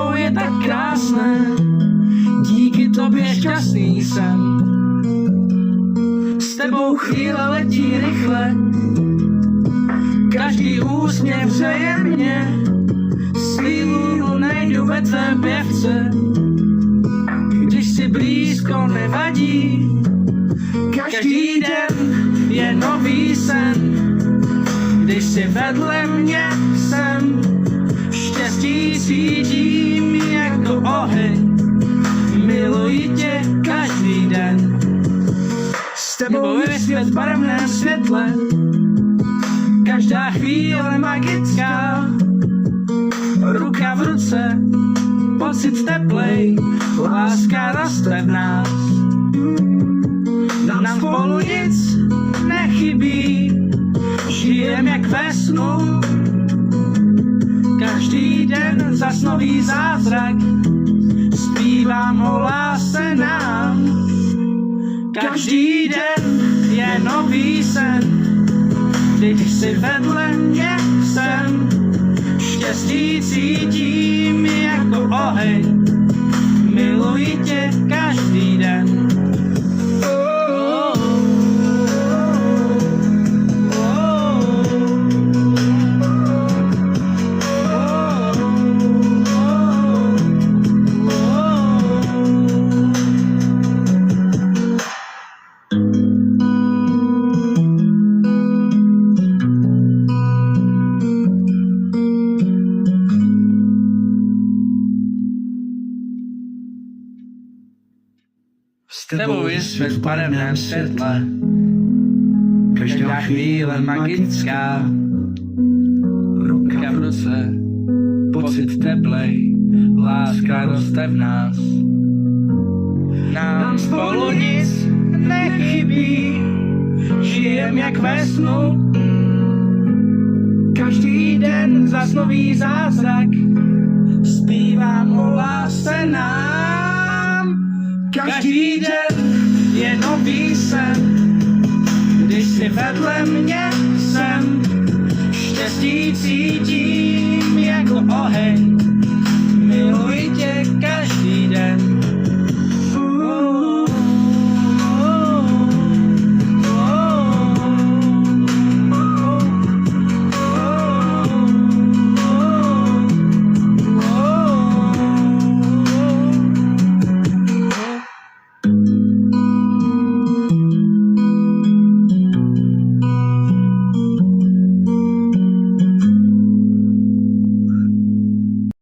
tebou je tak krásné, díky tobě šťastný jsem. S tebou chvíle letí rychle, každý úsměv hřeje mě. Sílu nejdu ve tvém pěvce, když si blízko nevadí. Každý den je nový sen, když si vedle mě jsem. Štěstí cítím jako oheň, miluji tě každý den. S tebou je svět v barevném světle, každá chvíle magická. Ruka v ruce, pocit teplej, láska roste v nás. Nám spolu nic nechybí, žijem jak ve snu. Každý den zas nový zázrak, zpívám o lásce nám. Každý den je nový sen, když si vedle mě jsem. Štěstí cítím jako oheň, miluji tě každý den. S tebou je svět v barevném světle, každá chvíle magická. Ruka v ruce, pocit teplej, láska roste v nás. Nám spolu nic nechybí, žijem jak ve snu. Každý den zas nový zázrak, zpívám o lásce nám. Každý den je nový sen, když si vedle mě jsem. Štěstí cítím jako oheň,